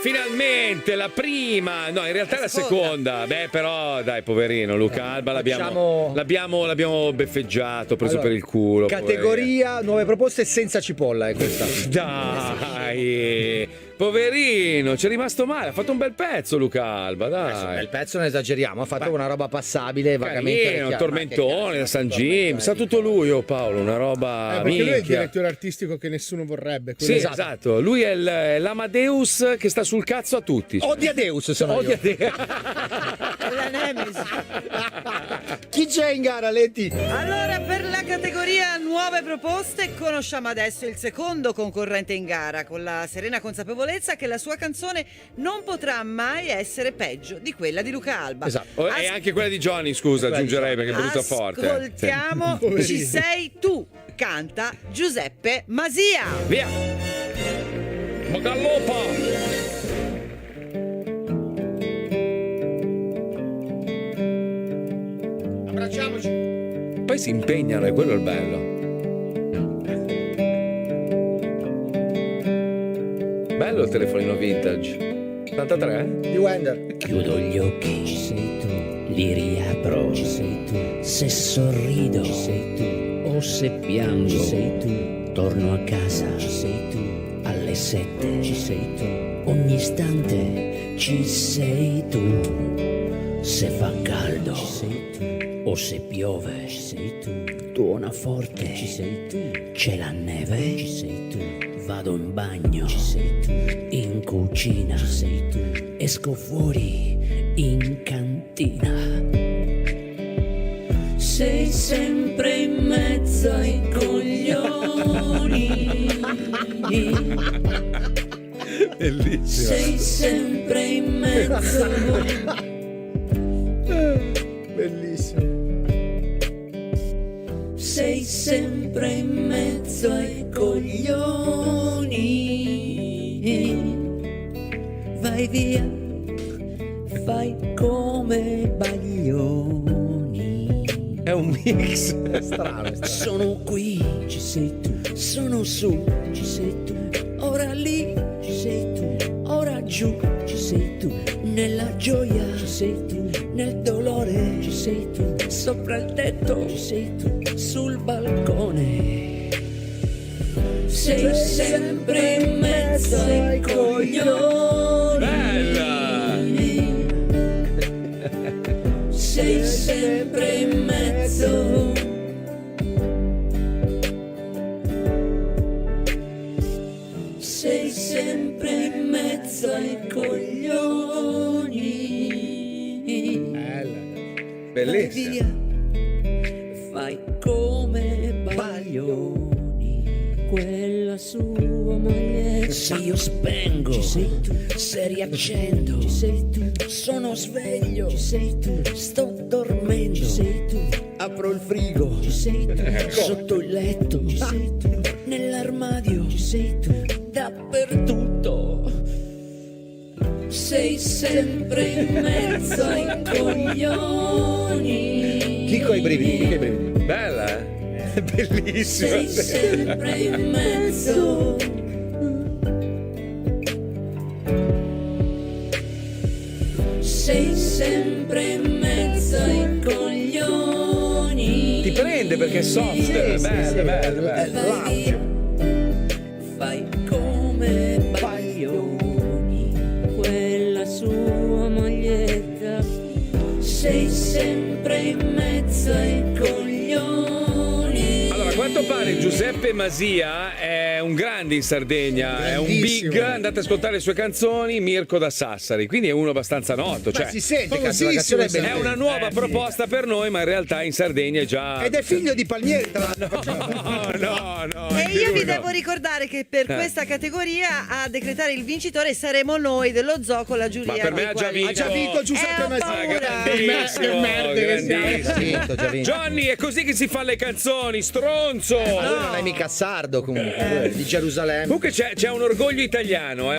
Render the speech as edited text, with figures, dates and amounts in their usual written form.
finalmente la prima. No, in realtà è la seconda. Beh, però, dai, poverino, Luca Alba l'abbiamo beffeggiato, preso Allora, per il culo. Categoria nuove proposte senza cipolla è questa. Dai, poverino, ci è rimasto male. Ha fatto un bel pezzo, Luca Alba. Dai, Bel pezzo, non esageriamo. Ha fatto una roba passabile, vagamente. carino, un tormentone da San Jim. Sa tutto lui, Paolo, una roba. Perché lui è il minchia. direttore artistico che nessuno vorrebbe. Sì, esatto. Lui è l'Amadeus che sta sul cazzo a tutti. Odia Deus sono io. La Nemesis. Chi c'è in gara, Leti? Allora, per la categoria nuove proposte, conosciamo adesso il secondo concorrente in gara, con la serena consapevolezza che la sua canzone non potrà mai essere peggio di quella di Luca Alba. Esatto. E anche quella di Johnny, scusa, aggiungerei perché è venuta forte. Ascoltiamo Ci sei tu, canta Giuseppe Masia. Via! Magallopa! Abbracciamoci. Poi si impegnano, è quello il bello. Bello il telefonino vintage. 83? Di Wender. Chiudo gli occhi, ci sei tu, li riapro, ci sei tu, se sorrido, ci sei tu, o se piango, ci sei tu, torno a casa, ci sei tu, alle 7, ci sei tu, ogni istante ci sei tu, se fa caldo, ci sei tu, o se piove, ci sei tu, tuona forte, ci sei tu, c'è la neve, ci sei tu, vado in bagno, ci sei tu, in cucina, ci sei tu, esco fuori in cantina. Sei sempre in mezzo ai coglioni. Bellissimo. Sei sempre in mezzo. Bellissimo. Sei sempre in mezzo ai coglioni. Vai via, fai come Baglioni. È un mix. È strano. Sono qui, ci sei tu. Sono su, ci sei tu. Ora lì, ci sei tu. Ora giù, ci sei tu. Nella gioia, ci sei tu. Nel dolore, ci sei tu. Sopra il tetto, ci sei tu. Sul balcone. Sei sempre in mezzo ai coglioni. Bella! Sei sempre in mezzo. Sei sempre in mezzo ai coglioni. Bellissima. Fai come Baglioni, quella sua moglie. Se io spengo, ci sei tu. Se riaccendo, ci sei tu. Sono sveglio, ci sei tu. Sto dormendo, ci sei tu. Apro il frigo, ci sei tu. Sotto il letto, ci sei tu. Nell'armadio, ci sei tu. Dappertutto. Sei sempre in mezzo ai coglioni. Chico ai brividi, Bella, bellissima. Sei sempre in mezzo. Sei sempre in mezzo ai coglioni. Ti prende perché è soft. Bella. Vai via, fai come Baglioni, quella sua maglietta. Sei sempre in mezzo ai coglioni. Allora, a quanto pare Giuseppe Masia è un grande in Sardegna, è un big, andate ad ascoltare le sue canzoni, Mirko da Sassari, quindi è uno abbastanza noto. Cioè, si sente, famosissimo, cazzo, la canzone è una nuova proposta per noi, ma in realtà in Sardegna è già. Ed è figlio di Palmieri, tra l'altro. No. E anche io lui vi no. devo ricordare che per questa categoria a decretare il vincitore saremo noi dello zoo con la giuria. Ma per me dei ha già quali- vinto. Ha già vinto Giuseppe ho Masia. paura. Grandissimo, Che merde che siamo. grandissimo. Già vinto. Johnny, è così che si fanno le canzoni, stronzo! Ma lui non è mica sardo comunque, di Gerusalemme. Comunque c'è un orgoglio italiano,